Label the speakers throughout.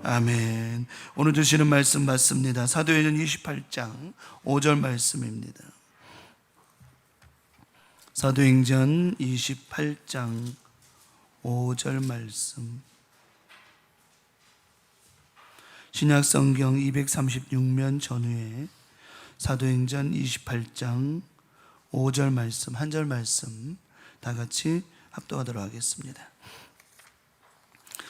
Speaker 1: 아멘. 오늘 주시는 말씀 받습니다. 사도행전 28장 5절 말씀입니다. 사도행전 28장 5절 말씀. 신약성경 236면 전후에 사도행전 28장 5절 말씀, 한 절 말씀 다 같이 합독하도록 하겠습니다.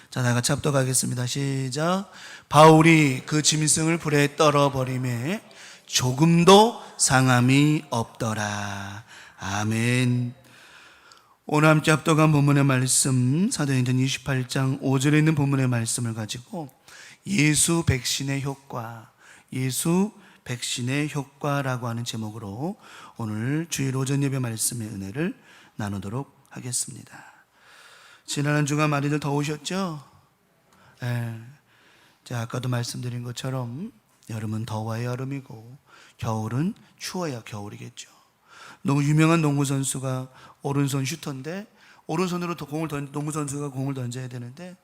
Speaker 1: 자, 다 같이 합독하겠습니다. 시작. 바울이 그 짐승을 불에 떨어버리매 조금도 상함이 없더라. 아멘. 오늘 함께 합독한 본문의 말씀, 사도행전 28장 5절에 있는 본문의 말씀을 가지고 예수 백신의 효과, 예수 백신의 효과라고 하는 제목으로 오늘 주일 오전 예배 말씀의 은혜를 나누도록 하겠습니다. 지난 한 주간 많이들 더우셨죠? 제가 아까도 말씀드린 것처럼 여름은 더워야 여름이고 겨울은 추워야 겨울이겠죠. 너무 유명한 농구 선수가 오른손 슈터인데 오른손으로 농구 선수가 공을 던져야 되는데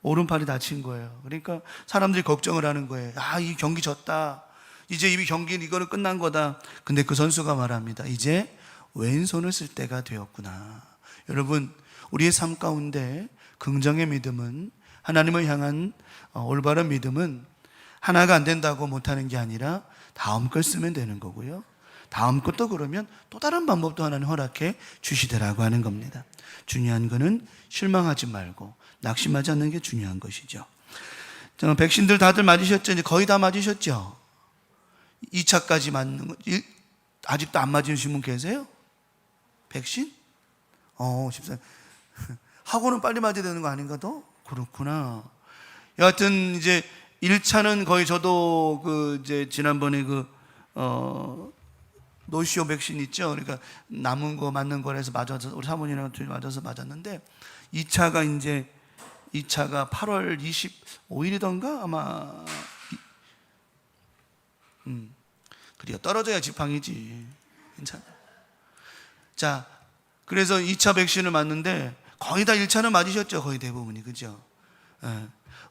Speaker 1: 오른팔이 다친 거예요. 그러니까 사람들이 걱정을 하는 거예요. 이 경기 졌다. 이제 이 경기는 이거는 끝난 거다. 근데 그 선수가 말합니다. 이제 왼손을 쓸 때가 되었구나. 여러분, 우리의 삶 가운데 긍정의 믿음은, 하나님을 향한 올바른 믿음은 하나가 안 된다고 못하는 게 아니라 다음 걸 쓰면 되는 거고요. 다음 것도 그러면 또 다른 방법도 하나님 허락해 주시더라고 하는 겁니다. 중요한 거는 실망하지 말고 낙심하지 않는 게 중요한 것이죠. 백신들 다들 맞으셨죠? 이제 거의 다 맞으셨죠? 2차까지 맞는 거, 아직도 안 맞으신 분 계세요? 백신? 14. 하고는 빨리 맞아야 되는 거 아닌가 더? 그렇구나. 여하튼 이제 1차는 거의 저도 이제 지난번에 노시오 백신 있죠? 그러니까 남은 거 맞는 거라서 맞아서 우리 사모님이랑 둘이 맞아서 맞았는데 2차가 8월 25일이던가 아마 그래요. 떨어져야 지팡이지. 괜찮아. 자, 그래서 2차 백신을 맞는데 거의 다 1차는 맞으셨죠? 거의 대부분이. 그죠?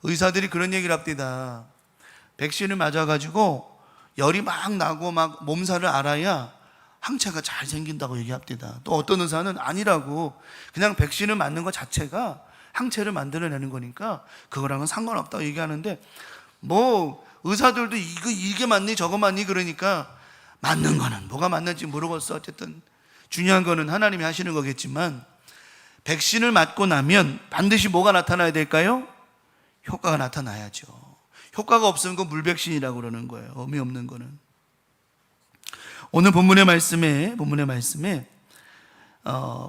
Speaker 1: 의사들이 그런 얘기를 합니다. 백신을 맞아가지고 열이 막 나고 막 몸살을 알아야 항체가 잘 생긴다고 얘기합니다. 또 어떤 의사는 아니라고, 그냥 백신을 맞는 것 자체가 항체를 만들어내는 거니까 그거랑은 상관없다고 얘기하는데, 뭐 의사들도 이게 맞니 저거 맞니 그러니까 맞는 거는 뭐가 맞는지 모르겠어. 어쨌든 중요한 거는 하나님이 하시는 거겠지만, 백신을 맞고 나면 반드시 뭐가 나타나야 될까요? 효과가 나타나야죠. 효과가 없으면 그건 물백신이라고 그러는 거예요. 의미 없는 거는. 오늘 본문의 말씀에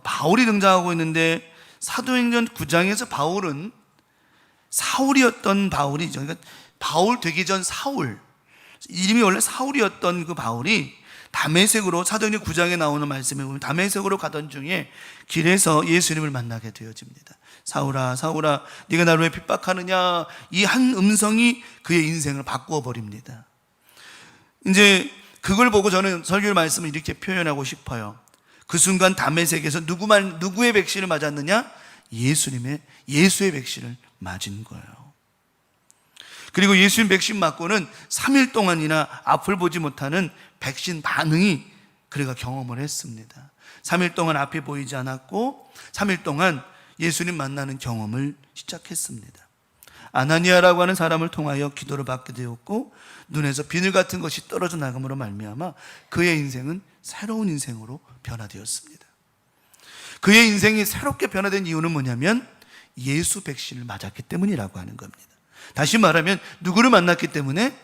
Speaker 1: 바울이 등장하고 있는데, 사도행전 9장에서 바울은 사울이었던 바울이죠. 그러니까 바울 되기 전 사울, 이름이 원래 사울이었던 그 바울이 다메섹으로, 사도행전 9장에 나오는 말씀에 보면 다메섹으로 가던 중에 길에서 예수님을 만나게 되어집니다. 사울아 사울아 네가 나를 왜 핍박하느냐. 이 한 음성이 그의 인생을 바꾸어 버립니다. 이제 그걸 보고 저는 설교 말씀을 이렇게 표현하고 싶어요. 그 순간 다메섹에서 누구의 백신을 맞았느냐? 예수의 백신을 맞은 거예요. 그리고 예수님 백신 맞고는 3일 동안이나 앞을 보지 못하는 백신 반응이 그가 경험을 했습니다. 3일 동안 앞이 보이지 않았고 3일 동안 예수님 만나는 경험을 시작했습니다. 아나니아라고 하는 사람을 통하여 기도를 받게 되었고, 눈에서 비늘 같은 것이 떨어져 나감으로 말미암아 그의 인생은 새로운 인생으로 변화되었습니다. 그의 인생이 새롭게 변화된 이유는 뭐냐면 예수 백신을 맞았기 때문이라고 하는 겁니다. 다시 말하면 누구를 만났기 때문에?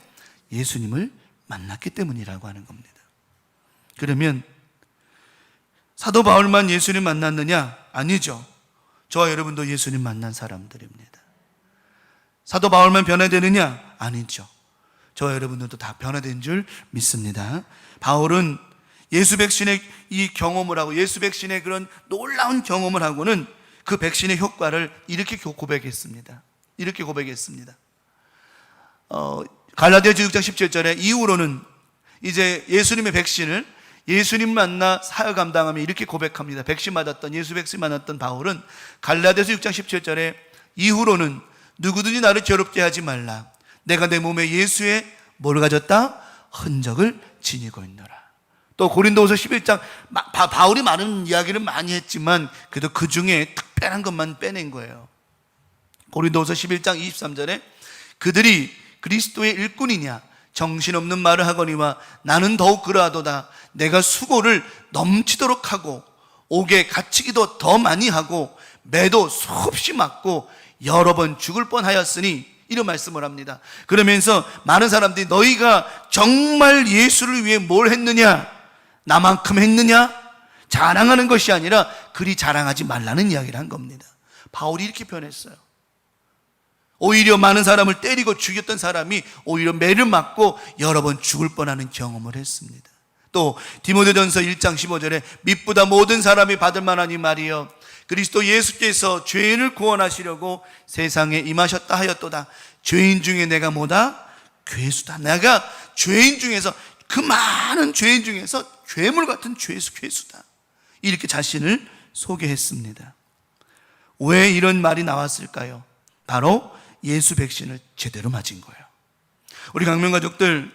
Speaker 1: 예수님을 만났기 때문이라고 하는 겁니다. 그러면 사도 바울만 예수님 만났느냐? 아니죠. 저와 여러분도 예수님 만난 사람들입니다. 사도 바울만 변화되느냐? 아니죠. 저와 여러분들도 다 변화된 줄 믿습니다. 바울은 예수 백신의 이 경험을 하고, 예수 백신의 그런 놀라운 경험을 하고는 그 백신의 효과를 이렇게 고백했습니다. 갈라디아서 6장 17절에 이후로는 이제 예수님의 백신을, 예수님 만나 사역 감당하며 이렇게 고백합니다. 예수 백신 맞았던 바울은 갈라디아서 6장 17절에 이후로는 누구든지 나를 괴롭게 하지 말라. 내가 내 몸에 예수의 뭘 가졌다? 흔적을 지니고 있노라. 또 고린도후서 11장 바울이 많은 이야기를 많이 했지만 그래도 그 중에 특별한 것만 빼낸 거예요. 고린도후서 11장 23절에 그들이 그리스도의 일꾼이냐 정신없는 말을 하거니와 나는 더욱 그러하도다. 내가 수고를 넘치도록 하고 옥에 갇히기도 더 많이 하고 매도 수없이 맞고 여러 번 죽을 뻔하였으니 이런 말씀을 합니다. 그러면서 많은 사람들이 너희가 정말 예수를 위해 뭘 했느냐, 나만큼 했느냐 자랑하는 것이 아니라 그리 자랑하지 말라는 이야기를 한 겁니다. 바울이 이렇게 표현했어요. 오히려 많은 사람을 때리고 죽였던 사람이 오히려 매를 맞고 여러 번 죽을 뻔하는 경험을 했습니다. 또 디모데전서 1장 15절에 mit보다 모든 사람이 받을 만한 이 말이여 그리스도 예수께서 죄인을 구원하시려고 세상에 임하셨다 하였도다. 죄인 중에 내가 뭐다? 괴수다. 내가 죄인 중에서 그 많은 죄인 중에서 괴물 같은 괴수다. 이렇게 자신을 소개했습니다. 왜 이런 말이 나왔을까요? 바로 예수 백신을 제대로 맞은 거예요. 우리 강명가족들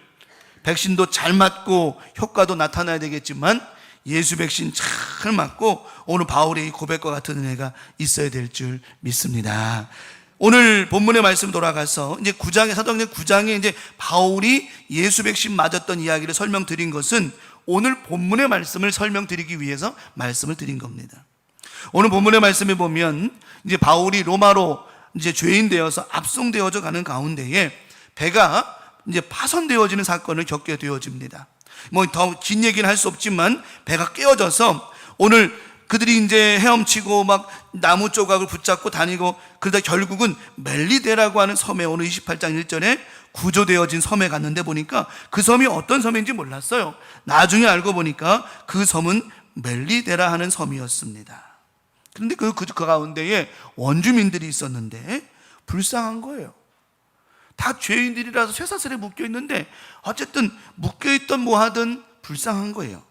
Speaker 1: 백신도 잘 맞고 효과도 나타나야 되겠지만 예수 백신 잘 맞고 오늘 바울의 이 고백과 같은 은혜가 있어야 될 줄 믿습니다. 오늘 본문의 말씀 돌아가서 이제 9장에 사도행전 9장에 이제 바울이 예수 백신 맞았던 이야기를 설명드린 것은 오늘 본문의 말씀을 설명드리기 위해서 말씀을 드린 겁니다. 오늘 본문의 말씀에 보면 이제 바울이 로마로 이제 죄인 되어서 압송되어져 가는 가운데에 배가 이제 파손되어지는 사건을 겪게 되어집니다. 뭐 더 긴 얘기는 할 수 없지만 배가 깨어져서 오늘 그들이 이제 헤엄치고 막 나무 조각을 붙잡고 다니고 그러다 결국은 멜리데라고 하는 섬에 오늘 28장 1절에 구조되어진 섬에 갔는데 보니까 그 섬이 어떤 섬인지 몰랐어요. 나중에 알고 보니까 그 섬은 멜리데라 하는 섬이었습니다. 그런데 그 가운데에 원주민들이 있었는데 불쌍한 거예요. 다 죄인들이라서 쇠사슬에 묶여있는데 어쨌든 묶여있던 뭐 하든 불쌍한 거예요.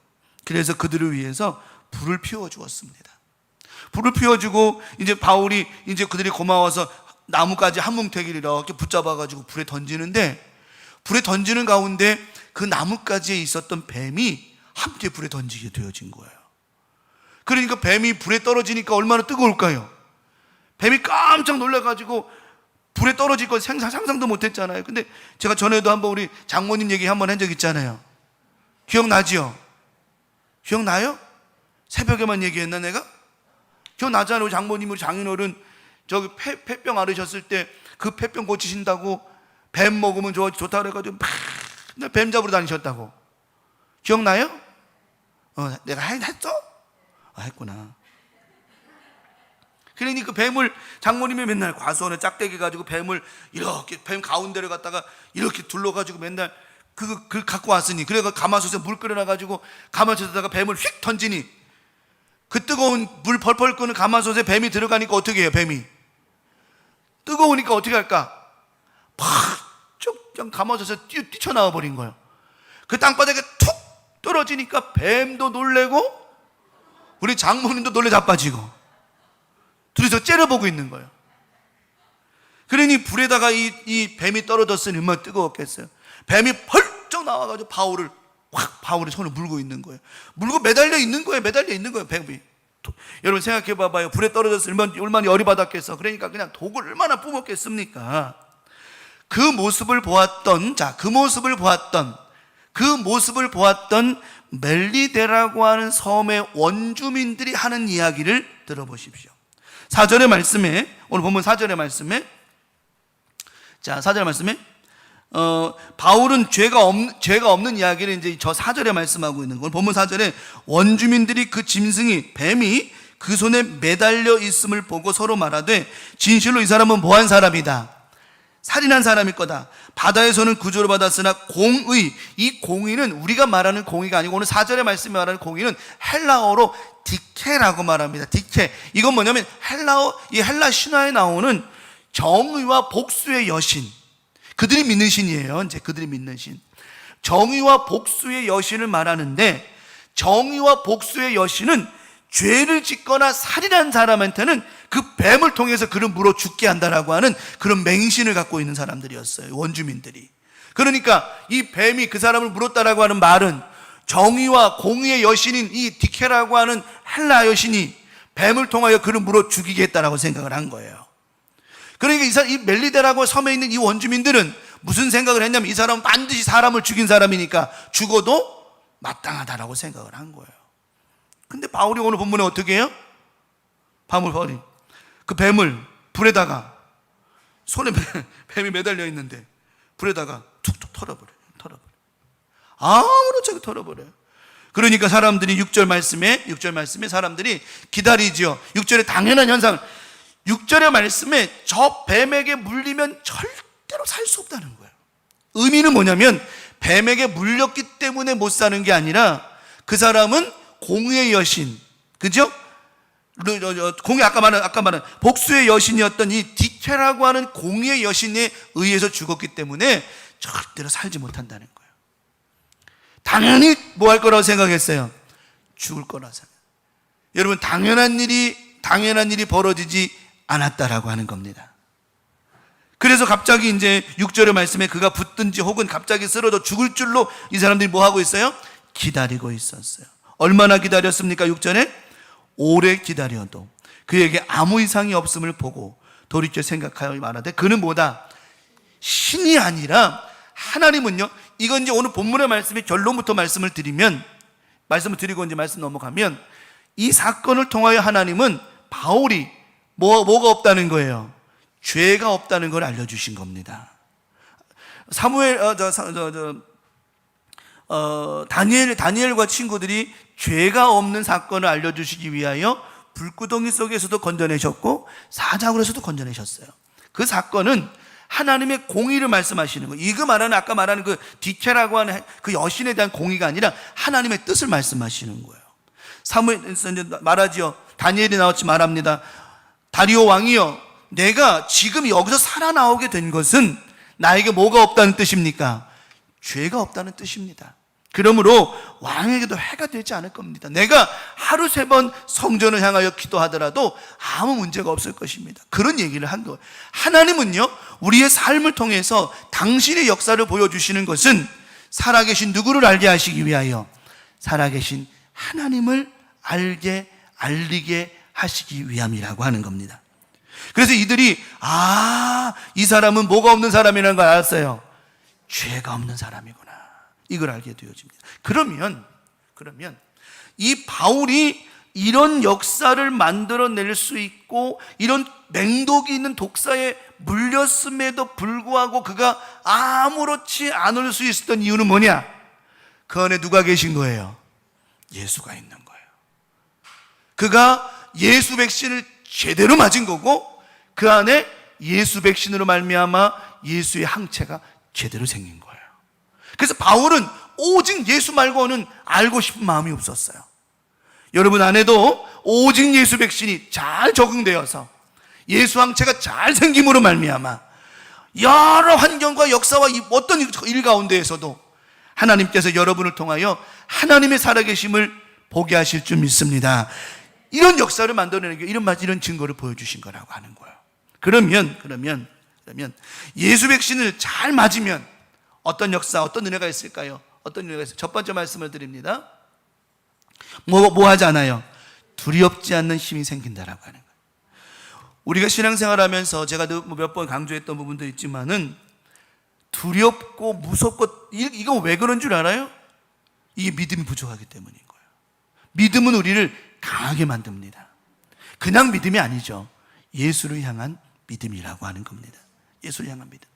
Speaker 1: 그래서 그들을 위해서 불을 피워주었습니다. 불을 피워주고 이제 바울이 이제 그들이 고마워서 나무까지 한 뭉태기를 이렇게 붙잡아가지고 불에 던지는데 불에 던지는 가운데 그 나뭇가지에 있었던 뱀이 함께 불에 던지게 되어진 거예요. 그러니까 뱀이 불에 떨어지니까 얼마나 뜨거울까요? 뱀이 깜짝 놀라가지고 불에 떨어질 건 상상도 못했잖아요. 근데 제가 전에도 한번 우리 장모님 얘기 한번 한 적 있잖아요. 기억나지요? 기억나요? 새벽에만 얘기했나 내가? 기억나잖아요. 우리 장모님, 우리 장인어른 저기 폐병 앓으셨을 때 그 폐병 고치신다고 뱀 먹으면 좋다 그래가지고 맨날 뱀 잡으러 다니셨다고. 기억나요? 내가 했어? 했구나. 그러니까 뱀을 장모님이 맨날 과수원에 짝대기 가지고 뱀을 이렇게 뱀 가운데를 갖다가 이렇게 둘러가지고 맨날 그걸 갖고 왔으니 그래가 가마솥에 물 끓여놔가지고 가마솥에다가 뱀을 휙 던지니 그 뜨거운 물 펄펄 끄는 가마솥에 뱀이 들어가니까 어떻게 해요? 뱀이 뜨거우니까 어떻게 할까? 팍 그냥 가마솥에 뛰쳐나와 버린 거예요. 그 땅바닥에 툭 떨어지니까 뱀도 놀래고 우리 장모님도 놀래 자빠지고 둘이서 째려보고 있는 거예요. 그러니 불에다가 이 뱀이 떨어졌으니 얼마나 뜨거웠겠어요. 뱀이 펄쩍 나와가지고 바울의 손을 물고 있는 거예요. 물고 매달려 있는 거예요. 뱀이. 여러분 생각해 봐봐요. 불에 떨어졌으면 얼마나 열이 받았겠어. 그러니까 그냥 독을 얼마나 뿜었겠습니까? 그 모습을 보았던 멜리데라고 하는 섬의 원주민들이 하는 이야기를 들어보십시오. 4절의 말씀에, 오늘 본문 4절의 말씀에, 자, 4절의 말씀에, 바울은 죄가 없는 이야기를 이제 저 4절에 말씀하고 있는 거. 본문 4절에 원주민들이 그 짐승이, 뱀이 그 손에 매달려 있음을 보고 서로 말하되 진실로 이 사람은 뭐한 사람이다. 살인한 사람일 거다. 바다에서는 구조를 받았으나 이 공의는 우리가 말하는 공의가 아니고 오늘 4절의 말씀에 말하는 공의는 헬라어로 디케라고 말합니다. 디케. 이건 뭐냐면 이 헬라 신화에 나오는 정의와 복수의 여신. 그들이 믿는 신이에요. 이제 그들이 믿는 신. 정의와 복수의 여신을 말하는데 정의와 복수의 여신은 죄를 짓거나 살인한 사람한테는 그 뱀을 통해서 그를 물어 죽게 한다라고 하는 그런 맹신을 갖고 있는 사람들이었어요, 원주민들이. 그러니까 이 뱀이 그 사람을 물었다라고 하는 말은 정의와 공의의 여신인 이 디케라고 하는 헬라 여신이 뱀을 통하여 그를 물어 죽이겠다라고 생각을 한 거예요. 그러니까 이 멜리데라고 섬에 있는 이 원주민들은 무슨 생각을 했냐면, 이 사람은 반드시 사람을 죽인 사람이니까 죽어도 마땅하다라고 생각을 한 거예요. 근데 바울이 오늘 본문에 어떻게 해요? 바울이 그 뱀을 불에다가, 손에 뱀이 매달려 있는데 불에다가 툭툭 털어버려요. 아무렇지 털어버려요. 그러니까 사람들이 6절 말씀에 사람들이 기다리죠. 6절의 당연한 현상, 6절의 말씀에 저 뱀에게 물리면 절대로 살 수 없다는 거예요. 의미는 뭐냐면, 뱀에게 물렸기 때문에 못 사는 게 아니라 그 사람은 공의의 여신, 그죠? 아까 말한 복수의 여신이었던 이 디케라고 하는 공의의 여신에 의해서 죽었기 때문에 절대로 살지 못한다는 거예요. 당연히 뭐 할 거라고 생각했어요? 죽을 거라고 생각해요. 여러분, 당연한 일이 벌어지지 않았다라고 하는 겁니다. 그래서 갑자기 이제 6절의 말씀에 그가 붙든지 혹은 갑자기 쓰러져 죽을 줄로 이 사람들이 뭐 하고 있어요? 기다리고 있었어요. 얼마나 기다렸습니까? 6절에 오래 기다려도 그에게 아무 이상이 없음을 보고 돌이켜 생각하여 말하되, 그는 뭐다? 신이 아니라 하나님은요, 이건 이제 오늘 본문의 말씀의 결론부터 말씀을 드리고 이제 말씀 넘어가면, 이 사건을 통하여 하나님은 바울이 뭐가 없다는 거예요? 죄가 없다는 걸 알려주신 겁니다. 다니엘과 친구들이 죄가 없는 사건을 알려주시기 위하여 불구덩이 속에서도 건져내셨고 사자굴에서도 건져내셨어요. 그 사건은 하나님의 공의를 말씀하시는 거예요. 이거 말하는, 아까 말하는 그 디케라고 하는 그 여신에 대한 공의가 아니라 하나님의 뜻을 말씀하시는 거예요. 사무엘에서 이제 말하지요. 다니엘이 나왔지 말합니다. 다리오 왕이여, 내가 지금 여기서 살아나오게 된 것은 나에게 뭐가 없다는 뜻입니까? 죄가 없다는 뜻입니다. 그러므로 왕에게도 해가 되지 않을 겁니다. 내가 하루 3번 성전을 향하여 기도하더라도 아무 문제가 없을 것입니다. 그런 얘기를 한 거예요. 하나님은요, 우리의 삶을 통해서 당신의 역사를 보여주시는 것은 살아계신 누구를 알게 하시기 위하여? 살아계신 하나님을 알리게 하시기 위함이라고 하는 겁니다. 그래서 이들이 이 사람은 뭐가 없는 사람이라는 걸 알았어요. 죄가 없는 사람이구나, 이걸 알게 되어집니다. 그러면 이 바울이 이런 역사를 만들어낼 수 있고 이런 맹독이 있는 독사에 물렸음에도 불구하고 그가 아무렇지 않을 수 있었던 이유는 뭐냐? 그 안에 누가 계신 거예요? 예수가 있는 거예요. 그가 예수 백신을 제대로 맞은 거고, 그 안에 예수 백신으로 말미암아 예수의 항체가 제대로 생긴 거예요. 그래서 바울은 오직 예수 말고는 알고 싶은 마음이 없었어요. 여러분 안에도 오직 예수 백신이 잘 적응되어서 예수 항체가 잘 생김으로 말미암아 여러 환경과 역사와 어떤 일 가운데에서도 하나님께서 여러분을 통하여 하나님의 살아계심을 보게 하실 줄 믿습니다. 이런 역사를 만들어내는 게 이런 증거를 보여주신 거라고 하는 거예요. 그러면 예수 백신을 잘 맞으면 어떤 역사, 어떤 은혜가 있을까요? 어떤 은혜가 있을까요? 첫 번째 말씀을 드립니다. 뭐 하잖아요? 두렵지 않는 힘이 생긴다라고 하는 거예요. 우리가 신앙생활하면서 제가 몇 번 강조했던 부분도 있지만은 두렵고 무섭고 이거 왜 그런 줄 알아요? 이게 믿음이 부족하기 때문인 거예요. 믿음은 우리를 강하게 만듭니다. 그냥 믿음이 아니죠. 예수를 향한 믿음이라고 하는 겁니다. 예수를 향한 믿음.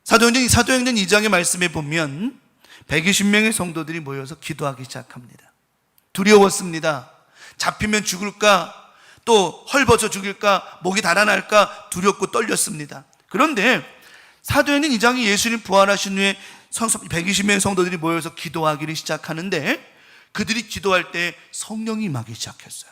Speaker 1: 사도행전 2장의 말씀에 보면 120명의 성도들이 모여서 기도하기 시작합니다. 두려웠습니다. 잡히면 죽을까, 또 헐벗어 죽일까, 목이 달아날까 두렵고 떨렸습니다. 그런데 사도행전 2장이 예수님 부활하신 후에 120명의 성도들이 모여서 기도하기를 시작하는데, 그들이 기도할 때 성령이 임하기 시작했어요.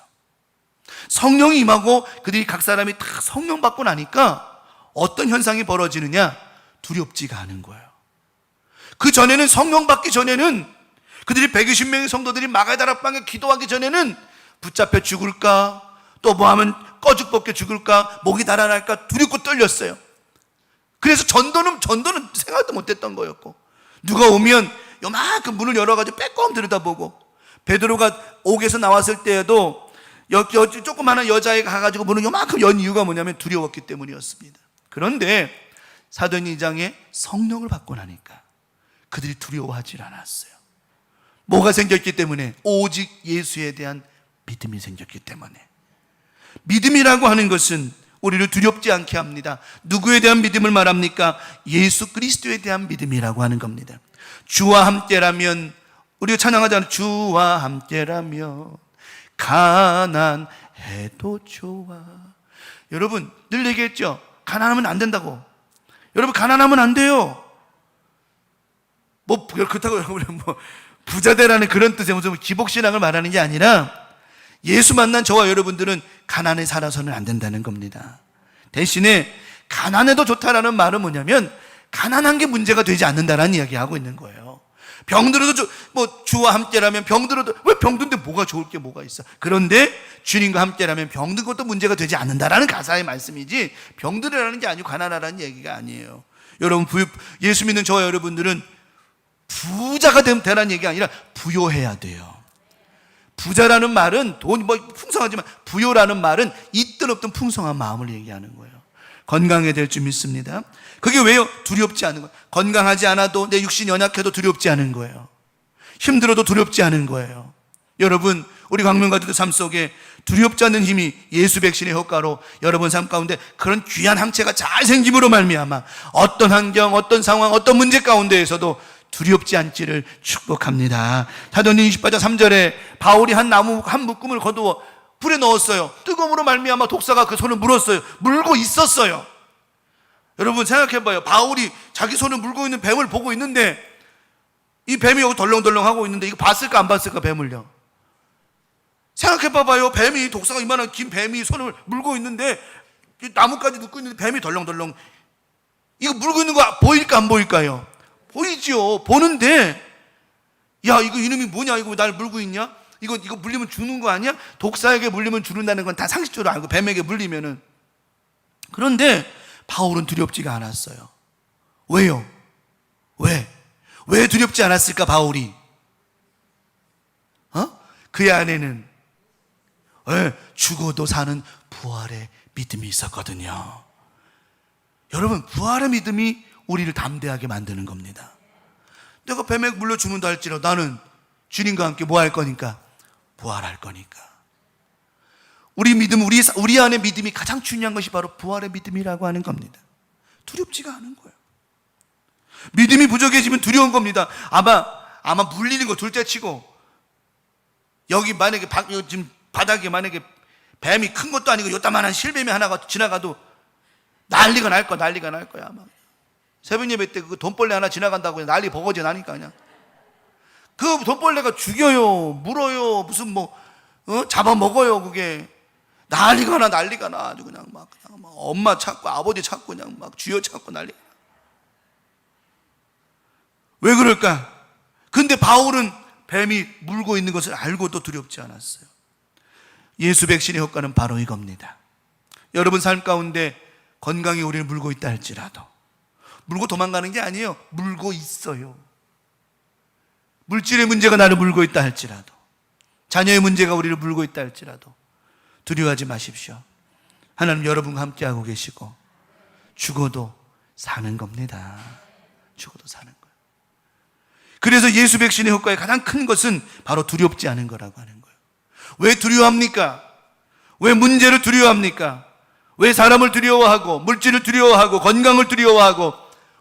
Speaker 1: 성령이 임하고 그들이 각 사람이 다 성령 받고 나니까 어떤 현상이 벌어지느냐? 두렵지가 않은 거예요. 그 전에는, 성령 받기 전에는 그들이 120명의 성도들이 마가다락방에 기도하기 전에는 붙잡혀 죽을까, 또 뭐하면 꺼죽 벗겨 죽을까, 목이 달아날까 두렵고 떨렸어요. 그래서 전도는 생각도 못했던 거였고, 누가 오면 요만큼 문을 열어가지고 빼꼼 들여다보고, 베드로가 옥에서 나왔을 때에도 조그마한 여자애가 가가지고 문을 요만큼 연 이유가 뭐냐면 두려웠기 때문이었습니다. 그런데 사도행전 2장에 성령을 받고 나니까 그들이 두려워하지 않았어요. 뭐가 생겼기 때문에? 오직 예수에 대한 믿음이 생겼기 때문에. 믿음이라고 하는 것은 우리를 두렵지 않게 합니다. 누구에 대한 믿음을 말합니까? 예수 그리스도에 대한 믿음이라고 하는 겁니다. 주와 함께라면, 우리가 찬양하잖아요. 주와 함께라면 가난해도 좋아. 여러분 늘 얘기했죠. 가난하면 안 된다고. 여러분 가난하면 안 돼요. 뭐 그렇다고 뭐 부자 되라는 그런 뜻의 무슨 기복신앙을 말하는 게 아니라, 예수 만난 저와 여러분들은 가난에 살아서는 안 된다는 겁니다. 대신에 가난해도 좋다라는 말은 뭐냐면, 가난한 게 문제가 되지 않는다라는 이야기하고 있는 거예요. 병들어도 뭐 주와 함께라면 병들어도, 왜 병든데 뭐가 좋을 게 뭐가 있어? 그런데 주님과 함께라면 병든 것도 문제가 되지 않는다라는 가사의 말씀이지, 병들으라는 게 아니고 가난하라는 얘기가 아니에요. 여러분 예수 믿는 저와 여러분들은 부자가 되라는 얘기가 아니라 부요해야 돼요. 부자라는 말은 돈 뭐 풍성하지만, 부요라는 말은 있든 없든 풍성한 마음을 얘기하는 거예요. 건강해야 될 줄 믿습니다. 그게 왜요? 두렵지 않은 거예요. 건강하지 않아도, 내 육신이 연약해도 두렵지 않은 거예요. 힘들어도 두렵지 않은 거예요. 여러분 우리 광명가족들 삶 속에 두렵지 않는 힘이 예수 백신의 효과로 여러분 삶 가운데 그런 귀한 항체가 잘 생김으로 말미암아 어떤 환경, 어떤 상황, 어떤 문제 가운데에서도 두렵지 않기를 축복합니다. 사도행전 28장 3절에 바울이 한 나무 한 묶음을 거두어 불에 넣었어요. 뜨거움으로 말미암아 독사가 그 손을 물었어요. 물고 있었어요. 여러분 생각해봐요. 바울이 자기 손을 물고 있는 뱀을 보고 있는데, 이 뱀이 여기 덜렁덜렁 하고 있는데 이거 봤을까 안 봤을까? 뱀을요. 생각해봐봐요. 뱀이, 독사가 이만한 긴 뱀이 손을 물고 있는데, 나무까지 눕고 있는데 뱀이 덜렁덜렁, 이거 물고 있는 거 보일까 안 보일까요? 보이죠. 보는데, 야 이거 이놈이 뭐냐, 이거 날 물고 있냐, 이거 물리면 죽는 거 아니야? 독사에게 물리면 죽는다는 건 다 상식적으로 알고, 뱀에게 물리면은. 그런데 바울은 두렵지가 않았어요. 왜요? 왜 두렵지 않았을까 바울이? 그의 안에는 죽어도 사는 부활의 믿음이 있었거든요. 여러분 부활의 믿음이 우리를 담대하게 만드는 겁니다. 내가 뱀에 물려 죽는다 할지라도 나는 주님과 함께 뭐 할 거니까? 부활할 거니까. 우리 믿음, 우리 안에 믿음이 가장 중요한 것이 바로 부활의 믿음이라고 하는 겁니다. 두렵지가 않은 거예요. 믿음이 부족해지면 두려운 겁니다. 아마 물리는 거 둘째치고, 여기 만약에 지금 바닥에 만약에 뱀이 큰 것도 아니고 요따만한 실뱀이 하나가 지나가도 난리가 날 거야 아마. 새벽 예배 때 그 돈벌레 하나 지나간다고 난리 버거지 나니까 그냥. 그 돈벌레가 죽여요, 물어요, 무슨 잡아먹어요. 그게 난리가 나 아주 그냥 막 엄마 찾고 아버지 찾고 그냥 막 주여 찾고 난리가 나. 왜 그럴까? 근데 바울은 뱀이 물고 있는 것을 알고도 두렵지 않았어요. 예수 백신의 효과는 바로 이겁니다. 여러분 삶 가운데 건강이 우리를 물고 있다 할지라도, 물고 도망가는 게 아니에요. 물고 있어요. 물질의 문제가 나를 물고 있다 할지라도, 자녀의 문제가 우리를 물고 있다 할지라도 두려워하지 마십시오. 하나님 여러분과 함께하고 계시고, 죽어도 사는 겁니다. 죽어도 사는 거예요. 그래서 예수 백신의 효과의 가장 큰 것은 바로 두렵지 않은 거라고 하는 거예요. 왜 두려워합니까? 왜 문제를 두려워합니까? 왜 사람을 두려워하고, 물질을 두려워하고, 건강을 두려워하고,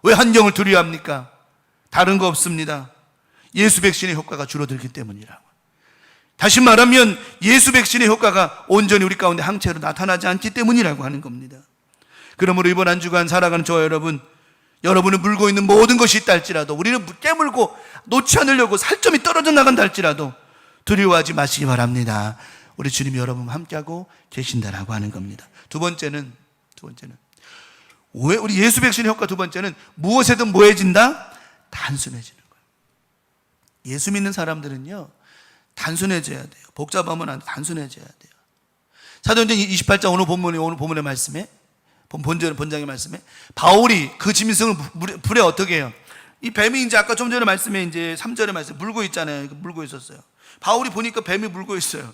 Speaker 1: 왜 환경을 두려워합니까? 다른 거 없습니다. 예수 백신의 효과가 줄어들기 때문이라고. 다시 말하면 예수 백신의 효과가 온전히 우리 가운데 항체로 나타나지 않기 때문이라고 하는 겁니다. 그러므로 이번 한 주간 살아가는 저와 여러분을 물고 있는 모든 것이 있다 할지라도, 우리는 깨물고 놓지 않으려고 살점이 떨어져 나간다 할지라도 두려워하지 마시기 바랍니다. 우리 주님이 여러분과 함께하고 계신다라고 하는 겁니다. 두 번째는 왜 우리 예수 백신의 효과, 두 번째는 무엇에든 뭐해진다? 단순해지는 거예요. 예수 믿는 사람들은요, 단순해져야 돼요. 복잡하면 안 돼. 단순해져야 돼요. 사도행전 28장 오늘 본문의 말씀에, 본장의 말씀에, 바울이 그 짐승을 불에 어떻게 해요? 이 뱀이 이제 아까 좀 전에 말씀에 이제 3절에 말씀 물고 있잖아요. 물고 있었어요. 바울이 보니까 뱀이 물고 있어요.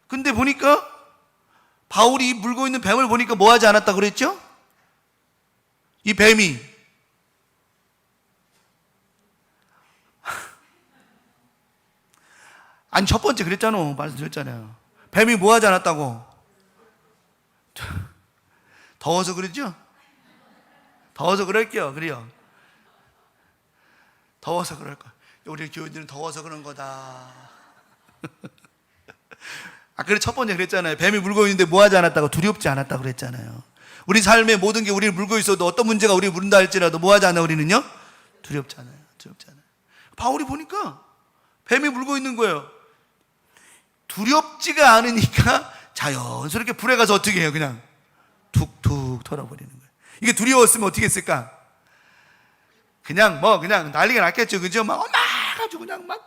Speaker 1: 근데 보니까 바울이 물고 있는 뱀을 보니까 뭐 하지 않았다 그랬죠? 이 뱀이 아니 첫 번째 그랬잖아. 말씀드렸잖아요. 뱀이 뭐 하지 않았다고? 더워서 그랬죠? 더워서 그럴게요. 그래요. 더워서 그럴 거야. 우리 교인들은 더워서 그런 거다. 그래 첫 번째 그랬잖아요. 뱀이 물고 있는데 뭐 하지 않았다고? 두렵지 않았다고 그랬잖아요. 우리 삶의 모든 게 우리를 물고 있어도 어떤 문제가 우리를 물는다 할지라도 뭐 하지 않아 우리는요? 두렵지 않아요. 두렵지 않아요. 바울이 보니까 뱀이 물고 있는 거예요. 두렵지가 않으니까 자연스럽게 불에 가서 어떻게 해요? 그냥 툭툭 털어버리는 거예요. 이게 두려웠으면 어떻게 했을까? 그냥 난리가 났겠죠. 그죠? 막 엄마 가지고 그냥 막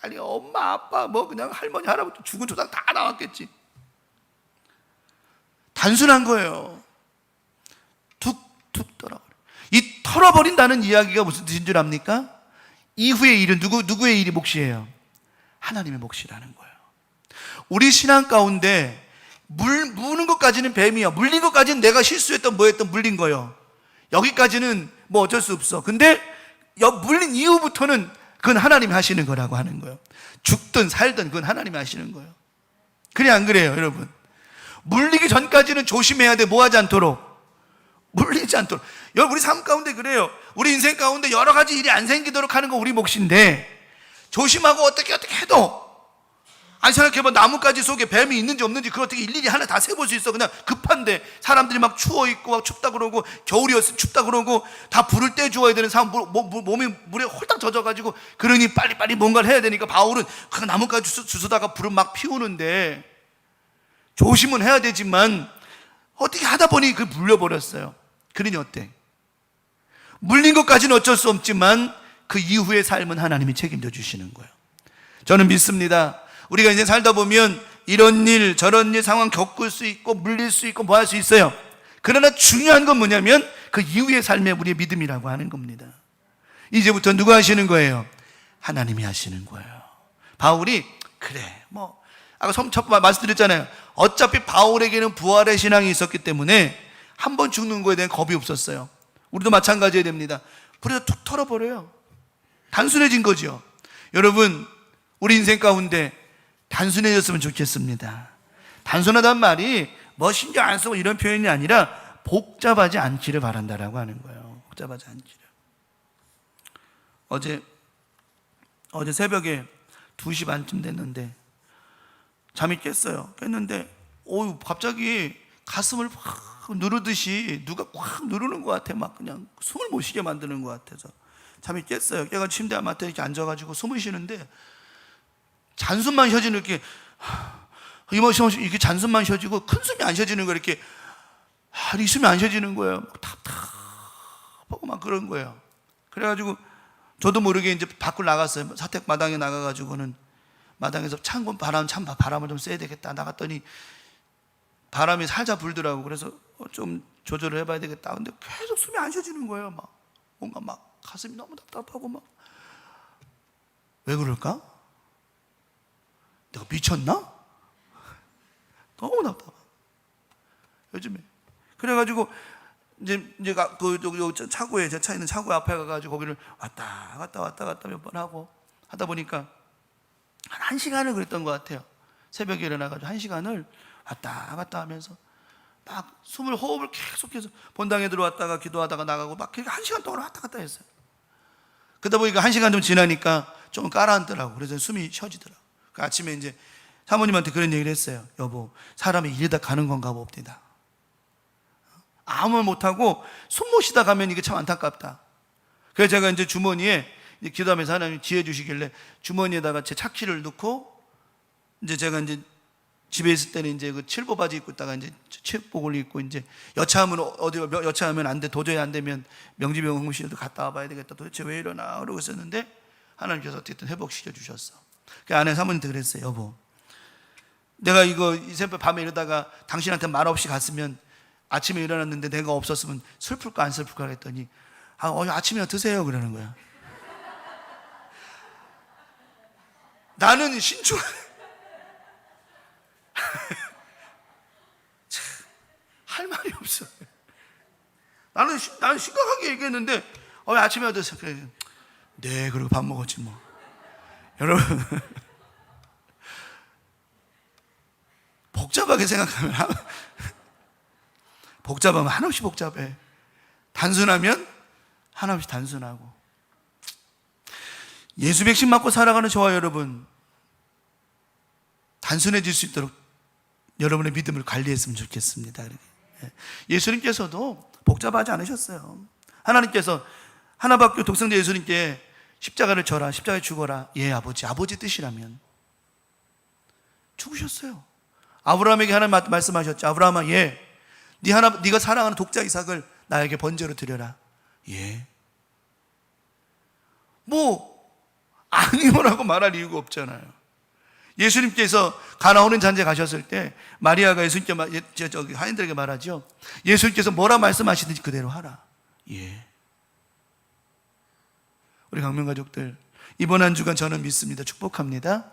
Speaker 1: 난리가 엄마 아빠 그냥 할머니 할아버지 죽은 조상 다 나왔겠지. 단순한 거예요. 툭툭 털어버려. 이 털어버린다는 이야기가 무슨 뜻인 줄 압니까? 이후의 일은 누구의 일이 몫이에요? 하나님의 몫이라는 거예요. 우리 신앙 가운데 무는 것까지는 뱀이야. 물린 것까지는 내가 실수했던 물린 거예요. 여기까지는 뭐 어쩔 수 없어. 근데 물린 이후부터는 그건 하나님이 하시는 거라고 하는 거예요. 죽든 살든 그건 하나님이 하시는 거예요. 그래 안 그래요 여러분? 물리기 전까지는 조심해야 돼. 뭐 하지 않도록? 물리지 않도록. 우리 삶 가운데 그래요. 우리 인생 가운데 여러 가지 일이 안 생기도록 하는 거 우리 몫인데 조심하고 어떻게 해도 아니 생각해봐. 나뭇가지 속에 뱀이 있는지 없는지 그걸 어떻게 일일이 하나 다 세볼 수 있어? 그냥 급한데 사람들이 막 추워 있고 막 춥다 그러고 겨울이었으면 춥다 그러고 다 불을 떼 주어야 되는 상황, 몸이 물에 홀딱 젖어가지고 그러니 빨리 뭔가를 해야 되니까 바울은 그 나뭇가지 주워다가 불을 막 피우는데 조심은 해야 되지만 어떻게 하다 보니 그 물려버렸어요. 그러니 어때? 물린 것까지는 어쩔 수 없지만 그 이후의 삶은 하나님이 책임져 주시는 거예요. 저는 믿습니다. 우리가 이제 살다 보면 이런 일 저런 일 상황 겪을 수 있고 물릴 수 있고 뭐 할 수 있어요. 그러나 중요한 건 뭐냐면 그 이후의 삶의 우리의 믿음이라고 하는 겁니다. 이제부터 누가 하시는 거예요? 하나님이 하시는 거예요. 바울이 그래 아까 첫 말씀드렸잖아요. 어차피 바울에게는 부활의 신앙이 있었기 때문에 한 번 죽는 거에 대한 겁이 없었어요. 우리도 마찬가지여야 됩니다. 불에서 툭 털어버려요. 단순해진 거죠. 여러분 우리 인생 가운데 단순해졌으면 좋겠습니다. 단순하단 말이 신경 안 쓰고 이런 표현이 아니라 복잡하지 않기를 바란다라고 하는 거예요. 복잡하지 않기를. 어제 새벽에 2시 반쯤 됐는데 잠이 깼는데 갑자기 가슴을 확 누르듯이 누가 확 누르는 것 같아. 막 그냥 숨을 못 쉬게 만드는 것 같아서 잠이 깼어요. 깨가 침대 앞에 이렇게 앉아가지고 숨을 쉬는데 잔숨만 쉬어지는 이렇게 잔숨만 쉬어지고 큰 숨이 안 쉬어지는 거예요. 이렇게 이 숨이 안 쉬어지는 거예요. 답답하고 막 그런 거예요. 그래가지고 저도 모르게 이제 밖으로 나갔어요. 사택 마당에 나가가지고는 마당에서 바람을 좀 쐬야 되겠다. 나갔더니 바람이 살짝 불더라고. 그래서 좀 조절을 해봐야 되겠다. 근데 계속 숨이 안 쉬어지는 거예요. 뭔가 가슴이 너무 답답하고 왜 그럴까? 내가 미쳤나? 너무 답답해. 요즘에. 그래가지고 이제 차고에 제 차 있는 차고 앞에 가가지고 거기를 왔다 갔다 몇 번 하고 하다 보니까 한 1시간을 그랬던 것 같아요. 새벽에 일어나가지고 1시간을 왔다 갔다 하면서 막 호흡을 계속해서 본당에 들어왔다가 기도하다가 나가고 막 1시간 동안 왔다 갔다 했어요. 그러다 보니까 1시간 좀 지나니까 좀 가라앉더라고. 그래서 숨이 쉬어지더라고. 그 아침에 이제 사모님한테 그런 얘기를 했어요. 여보, 사람이 이러다 가는 건가 봅니다. 아무 말 못하고 숨 못 쉬다 가면 이게 참 안타깝다. 그래서 제가 이제 주머니에 기도하면서 하나님 지혜 주시길래 주머니에다가 제 차키를 넣고 이제 제가 이제 집에 있을 때는 이제 그 칠보 바지 입고 있다가 이제 체육복을 입고 이제 여차하면 여차하면 안 돼, 도저히 안 되면 명지병 응급실도 갔다 와봐야 되겠다. 도대체 왜 이러나 그러고 있었는데 하나님께서 어떻게든 회복시켜 주셨어. 그 아내 사모님한테 그랬어요. 여보, 내가 이 새벽 밤에 이러다가 당신한테 말 없이 갔으면 아침에 일어났는데 내가 없었으면 슬플까 안 슬플까 그랬더니 아침에 드세요 그러는 거야. 나는 신중한 할 말이 없어. 나는 심각하게 얘기했는데 아침에 드세요. 그래. 네, 그리고 밥 먹었지 뭐. 여러분 복잡하게 생각하면 복잡하면 한없이 복잡해. 단순하면 한없이 단순하고. 예수 백신 맞고 살아가는 저와 여러분, 단순해질 수 있도록 여러분의 믿음을 관리했으면 좋겠습니다. 예수님께서도 복잡하지 않으셨어요. 하나님께서 하나밖에 독생자 예수님께 십자가를 져라, 십자가에 죽어라. 예, 아버지 뜻이라면 죽으셨어요. 아브라함에게 하나님 말씀하셨죠. 아브라함아, 예, 네가 사랑하는 독자 이삭을 나에게 번제로 드려라. 예. 아니요라고 말할 이유가 없잖아요. 예수님께서 가나오는 잔치에 가셨을 때 마리아가 예수님께 하인들에게 말하죠. 예수님께서 뭐라 말씀하시든지 그대로 하라. 예. 우리 강명 가족들, 이번 한 주간 저는 믿습니다. 축복합니다.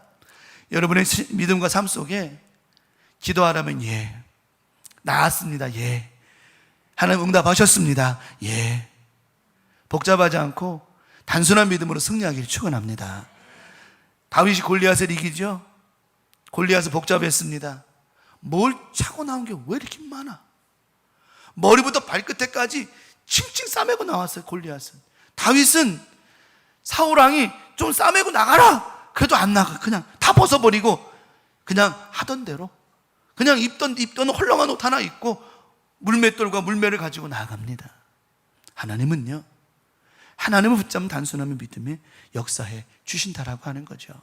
Speaker 1: 여러분의 믿음과 삶 속에 기도하라면 예, 나았습니다. 예, 하나님 응답하셨습니다. 예, 복잡하지 않고 단순한 믿음으로 승리하기를 축원합니다. 다윗이 골리앗을 이기죠. 골리앗은 복잡했습니다. 뭘 차고 나온 게 왜 이렇게 많아? 머리부터 발끝에까지 칭칭 싸매고 나왔어요. 골리앗은. 다윗은 사울왕이 좀 싸매고 나가라 그래도 안 나가. 그냥 다 벗어버리고 그냥 하던 대로 그냥 입던 헐렁한 옷 하나 입고 물맷돌과 물매를 가지고 나갑니다. 하나님은요, 하나님을 붙잡으면 단순하면 믿음에 역사해 주신다라고 하는 거죠.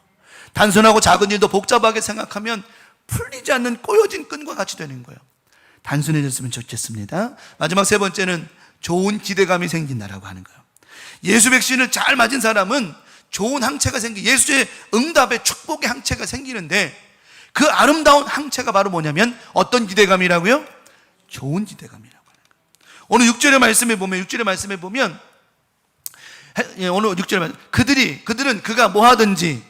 Speaker 1: 단순하고 작은 일도 복잡하게 생각하면 풀리지 않는 꼬여진 끈과 같이 되는 거예요. 단순해졌으면 좋겠습니다. 마지막 세 번째는 좋은 기대감이 생긴다라고 하는 거예요. 예수 백신을 잘 맞은 사람은 좋은 항체가 예수의 응답의 축복의 항체가 생기는데, 그 아름다운 항체가 바로 뭐냐면 어떤 기대감이라고요? 좋은 기대감이라고 하는 거예요. 오늘 6절의 말씀에 보면 오늘 6절의 말씀, 그들은 그가 뭐 하든지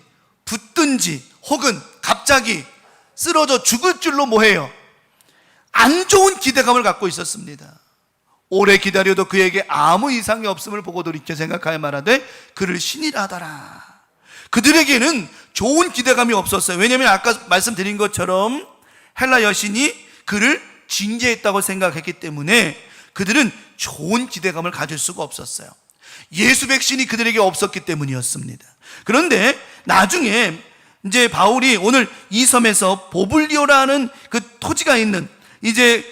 Speaker 1: 붙든지 혹은 갑자기 쓰러져 죽을 줄로 뭐해요? 안 좋은 기대감을 갖고 있었습니다. 오래 기다려도 그에게 아무 이상이 없음을 보고 돌이켜 생각하여 말하되 그를 신이라 하더라. 그들에게는 좋은 기대감이 없었어요. 왜냐하면 아까 말씀드린 것처럼 헬라 여신이 그를 징계했다고 생각했기 때문에 그들은 좋은 기대감을 가질 수가 없었어요. 예수 백신이 그들에게 없었기 때문이었습니다. 그런데 나중에 이제 바울이 오늘 이 섬에서 보블리오라는 그 토지가 있는, 이제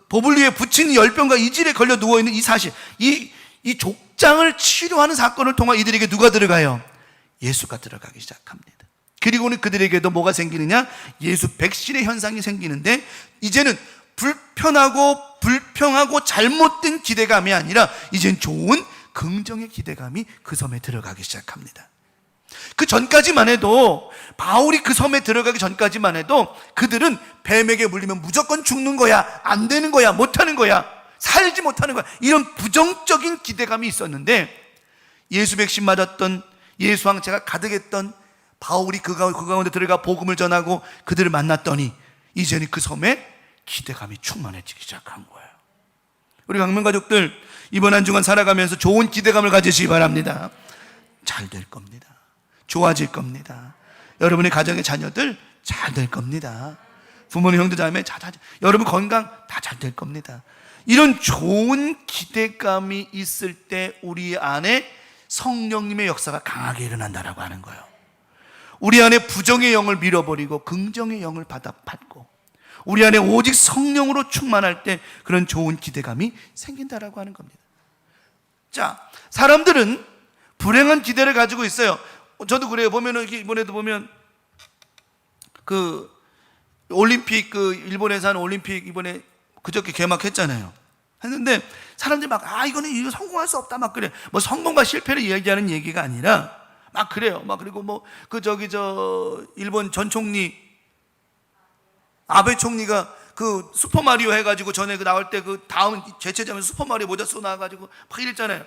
Speaker 1: 보블리오에 붙인 열병과 이질에 걸려 누워있는 이 사실, 이 족장을 치료하는 사건을 통해 이들에게 누가 들어가요? 예수가 들어가기 시작합니다. 그리고는 그들에게도 뭐가 생기느냐? 예수 백신의 현상이 생기는데, 이제는 불평하고 잘못된 기대감이 아니라 이제는 좋은 긍정의 기대감이 그 섬에 들어가기 시작합니다. 그 전까지만 해도, 바울이 그 섬에 들어가기 전까지만 해도 그들은 뱀에게 물리면 무조건 죽는 거야, 안 되는 거야, 못하는 거야, 살지 못하는 거야, 이런 부정적인 기대감이 있었는데, 예수 백신 맞았던 예수 황체가 가득했던 바울이 그 가운데 들어가 복음을 전하고 그들을 만났더니 이제는 그 섬에 기대감이 충만해지기 시작한 거예요. 우리 강명 가족들, 이번 한 주간 살아가면서 좋은 기대감을 가지시기 바랍니다. 잘 될 겁니다. 좋아질 겁니다. 여러분의 가정의 자녀들 잘 될 겁니다. 부모님, 형제, 자매, 여러분 건강 다 잘 될 겁니다. 이런 좋은 기대감이 있을 때 우리 안에 성령님의 역사가 강하게 일어난다라고 하는 거예요. 우리 안에 부정의 영을 밀어버리고 긍정의 영을 받고 우리 안에 오직 성령으로 충만할 때 그런 좋은 기대감이 생긴다라고 하는 겁니다. 자, 사람들은 불행한 기대를 가지고 있어요. 저도 그래요. 이번에도 보면 올림픽 일본에서 하는 올림픽 이번에 그저께 개막했잖아요. 했는데 사람들이 막 이거는 이거 성공할 수 없다 막 그래. 뭐 성공과 실패를 얘기하는 얘기가 아니라 막 그래요. 막 그리고 뭐 일본 전 총리 아베 총리가 그 슈퍼마리오 해가지고 전에 나올 때 다음 제체자면 슈퍼마리오 모자 쓰고 나와가지고 막 이랬잖아요.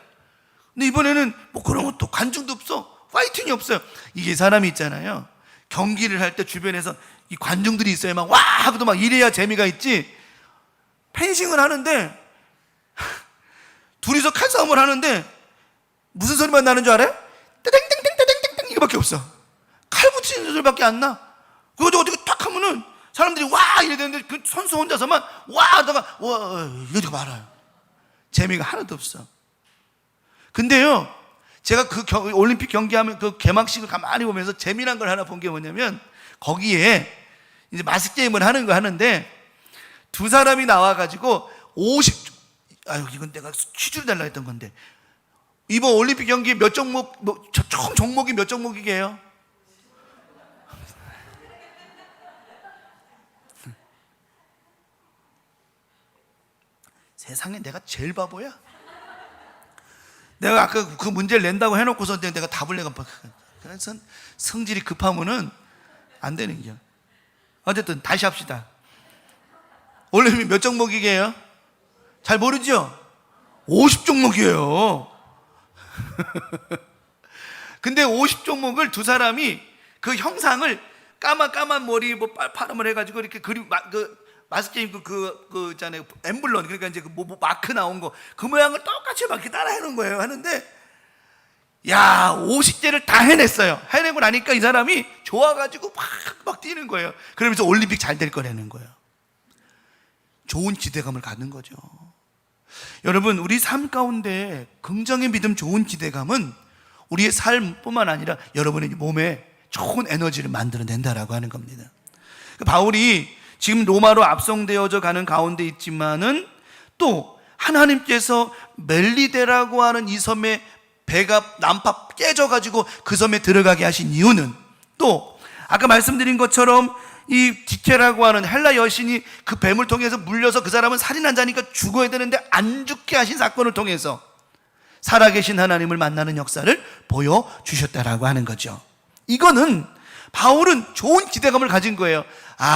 Speaker 1: 근데 이번에는 뭐 그런 것도 관중도 없어. 파이팅이 없어요. 이게 사람이 있잖아요. 경기를 할 때 주변에서 이 관중들이 있어요. 막 와! 하고도 막 이래야 재미가 있지. 펜싱을 하는데 둘이서 칼싸움을 하는데 무슨 소리만 나는 줄 알아요? 땡땡땡땡땡땡 이거밖에 없어. 칼 붙이는 소리밖에 안 나. 그거 어떻게 탁 하면은 사람들이 와! 이래 되는데 그 선수 혼자서만 와! 하다가 와! 이거 말아요. 재미가 하나도 없어. 근데요, 제가 올림픽 경기하면 그 개막식을 가만히 보면서 재미난 걸 하나 본 게 뭐냐면 거기에 이제 마스게임을 하는 거 하는데 두 사람이 나와가지고 이건 내가 퀴즈를 달라 했던 건데 이번 올림픽 경기 몇 종목, 총 종목이 몇 종목이게요? 세상에 내가 제일 바보야? 내가 아까 그 문제를 낸다고 해놓고서 내가 답을 내가 그래서 성질이 급하면은 안 되는 거야. 어쨌든 다시 합시다. 올림픽 몇 종목이게요? 잘 모르죠? 50종목이에요. 근데 50종목을 두 사람이 그 형상을 까만 머리 뭐 파름을 해가지고 이렇게 마스게임 있잖아요. 엠블럼 그러니까 이제 마크 나온 거 그 모양을 똑같이 막 이렇게 따라 해놓은 거예요. 하는데 50개를 다 해냈어요. 해내고 나니까 이 사람이 좋아가지고 막 뛰는 거예요. 그러면서 올림픽 잘 될 거라는 거예요. 좋은 기대감을 갖는 거죠. 여러분, 우리 삶 가운데 긍정의 믿음, 좋은 기대감은 우리의 삶뿐만 아니라 여러분의 몸에 좋은 에너지를 만들어낸다라고 하는 겁니다. 바울이 지금 로마로 압송되어져 가는 가운데 있지만은 또 하나님께서 멜리데라고 하는 이 섬에 배가 난파 깨져가지고 그 섬에 들어가게 하신 이유는 또 아까 말씀드린 것처럼 이 디케라고 하는 헬라 여신이 그 뱀을 통해서 물려서 그 사람은 살인한 자니까 죽어야 되는데 안 죽게 하신 사건을 통해서 살아계신 하나님을 만나는 역사를 보여주셨다라고 하는 거죠. 이거는 바울은 좋은 기대감을 가진 거예요.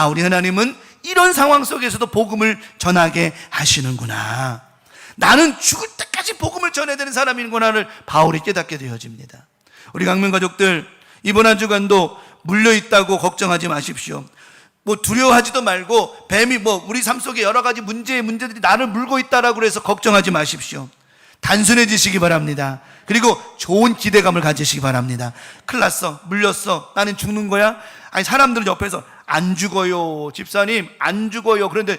Speaker 1: 우리 하나님은 이런 상황 속에서도 복음을 전하게 하시는구나. 나는 죽을 때까지 복음을 전해야 되는 사람이구나를 바울이 깨닫게 되어집니다. 우리 강명 가족들, 이번 한 주간도 물려있다고 걱정하지 마십시오. 두려워하지도 말고 뱀이 우리 삶 속에 여러 가지 문제들이 나를 물고 있다라고 해서 걱정하지 마십시오. 단순해지시기 바랍니다. 그리고 좋은 기대감을 가지시기 바랍니다. 큰일 났어, 물렸어, 나는 죽는 거야? 사람들은 옆에서 안 죽어요, 집사님 안 죽어요. 그런데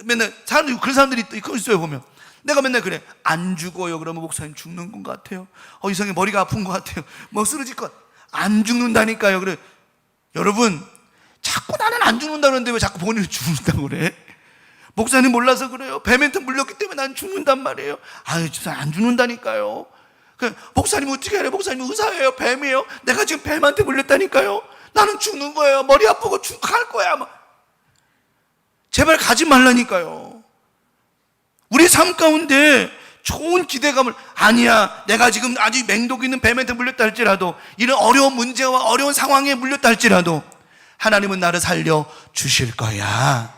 Speaker 1: 맨날 그런 사람들이 있어요. 보면 내가 맨날 그래, 안 죽어요. 그러면 목사님 죽는 것 같아요. 이상하게 머리가 아픈 것 같아요. 쓰러질 것, 안 죽는다니까요. 그래, 여러분, 자꾸 나는 안 죽는다 그러는데 왜 자꾸 본인은 죽는다고 그래? 목사님 몰라서 그래요. 뱀한테 물렸기 때문에 난 죽는단 말이에요. 집사님 안 죽는다니까요. 목사님 어떻게 해요? 목사님 의사예요? 뱀이에요? 내가 지금 뱀한테 물렸다니까요. 나는 죽는 거예요. 머리 아프고 갈 거야. 제발 가지 말라니까요. 우리 삶 가운데 좋은 기대감을, 아니야, 내가 지금 아주 맹독 있는 뱀한테 물렸다 할지라도, 이런 어려운 문제와 어려운 상황에 물렸다 할지라도 하나님은 나를 살려 주실 거야.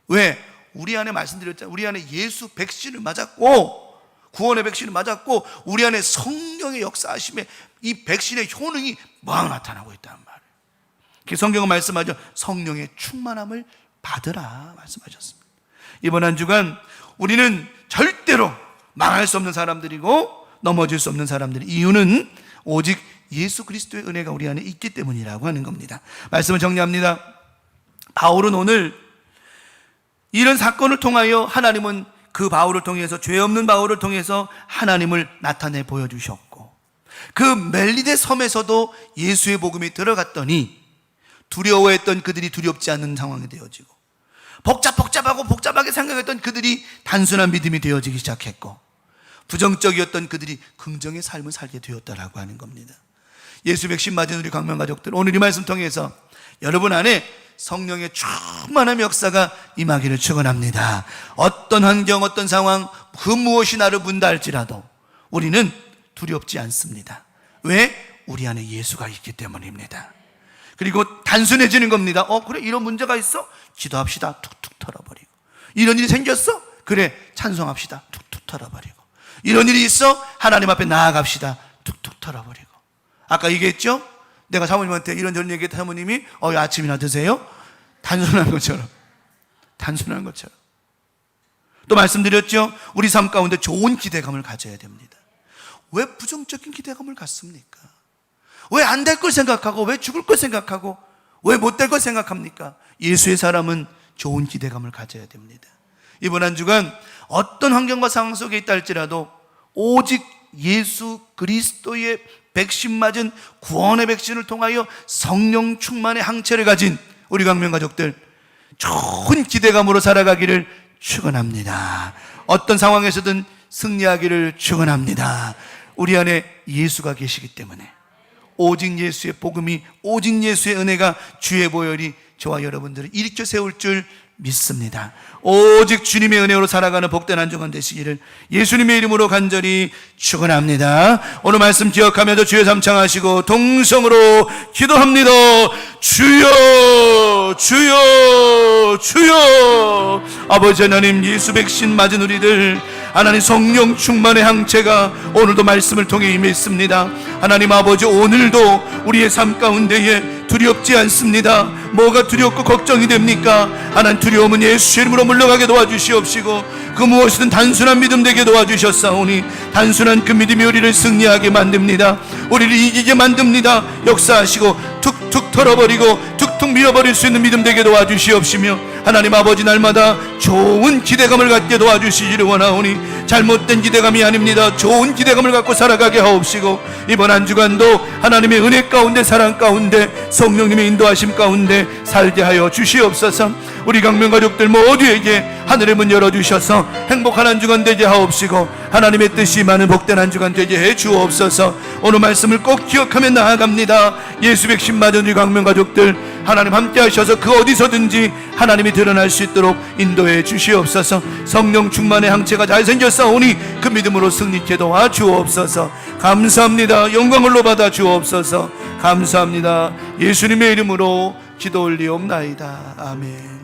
Speaker 1: 왜? 우리 안에 말씀드렸잖아요. 우리 안에 예수 백신을 맞았고, 구원의 백신을 맞았고, 우리 안에 성령의 역사하심에 이 백신의 효능이 막 나타나고 있단 말이에요. 성경은 말씀하죠. 성령의 충만함을 받으라 말씀하셨습니다. 이번 한 주간 우리는 절대로 망할 수 없는 사람들이고 넘어질 수 없는 사람들이, 이유는 오직 예수 그리스도의 은혜가 우리 안에 있기 때문이라고 하는 겁니다. 말씀을 정리합니다. 바울은 오늘 이런 사건을 통하여 하나님은 그 바울을 통해서, 죄 없는 바울을 통해서 하나님을 나타내 보여주셨고, 그 멜리데 섬에서도 예수의 복음이 들어갔더니 두려워했던 그들이 두렵지 않는 상황이 되어지고, 복잡하게 생각했던 그들이 단순한 믿음이 되어지기 시작했고, 부정적이었던 그들이 긍정의 삶을 살게 되었다라고 하는 겁니다. 예수 백신 맞은 우리 강명 가족들, 오늘 이 말씀 통해서 여러분 안에 성령의 충만한 역사가 임하기를 축원합니다. 어떤 환경, 어떤 상황, 그 무엇이 나를 문다 할지라도 우리는 두렵지 않습니다. 왜? 우리 안에 예수가 있기 때문입니다. 그리고 단순해지는 겁니다. 그래, 이런 문제가 있어? 기도합시다. 툭툭 털어버리고. 이런 일이 생겼어? 그래, 찬송합시다. 툭툭 털어버리고. 이런 일이 있어? 하나님 앞에 나아갑시다. 툭툭 털어버리고. 아까 얘기했죠? 내가 사모님한테 이런저런 얘기했다. 사모님이 아침이나 드세요? 단순한 것처럼. 단순한 것처럼. 또 말씀드렸죠? 우리 삶 가운데 좋은 기대감을 가져야 됩니다. 왜 부정적인 기대감을 갖습니까? 왜 안 될 걸 생각하고, 왜 죽을 걸 생각하고, 왜 못 될 걸 생각합니까? 예수의 사람은 좋은 기대감을 가져야 됩니다. 이번 한 주간 어떤 환경과 상황 속에 있다 할지라도 오직 예수 그리스도의 백신 맞은 구원의 백신을 통하여 성령 충만의 항체를 가진 우리 강명 가족들, 좋은 기대감으로 살아가기를 축원합니다. 어떤 상황에서든 승리하기를 축원합니다. 우리 안에 예수가 계시기 때문에, 오직 예수의 복음이, 오직 예수의 은혜가 주의 보혈이 저와 여러분들을 일으켜 세울 줄 믿습니다. 오직 주님의 은혜로 살아가는 복된 한 주간 되시기를 예수님의 이름으로 간절히 축원합니다. 오늘 말씀 기억하면서 주여 삼창하시고 동성으로 기도합니다. 주여, 주여, 주여. 아버지 하나님, 예수 백신 맞은 우리들, 하나님 성령 충만의 항체가 오늘도 말씀을 통해 임했습니다. 하나님 아버지, 오늘도 우리의 삶 가운데에 두렵지 않습니다. 뭐가 두렵고 걱정이 됩니까? 하나님, 두려움은 예수의 이름으로 물러가게 도와주시옵시고, 그 무엇이든 단순한 믿음 되게 도와주셨사오니 단순한 그 믿음이 우리를 승리하게 만듭니다. 우리를 이기게 만듭니다. 역사하시고 툭툭 털어버리고 툭툭 밀어버릴 수 있는 믿음 되게 도와주시옵시며, 하나님 아버지, 날마다 좋은 기대감을 갖게 도와주시기를 원하오니 잘못된 기대감이 아닙니다. 좋은 기대감을 갖고 살아가게 하옵시고, 이번 한 주간도 하나님의 은혜 가운데, 사랑 가운데, 성령님의 인도하심 가운데 살게 하여 주시옵소서. 우리 강명 가족들 모두에게 하늘의 문 열어주셔서 행복한 한 주간 되게 하옵시고, 하나님의 뜻이 많은 복된 한 주간 되게 해 주옵소서. 오늘 말씀을 꼭 기억하며 나아갑니다. 예수 백신 맞은 우리 강명 가족들, 하나님 함께 하셔서 그 어디서든지 하나님이 드러날 수 있도록 인도해 주시옵소서. 성령 충만의 항체가 잘생겼사오니 그 믿음으로 승리케 도와주옵소서. 감사합니다. 영광을 받아 주옵소서. 감사합니다. 예수님의 이름으로 기도 올리옵나이다. 아멘.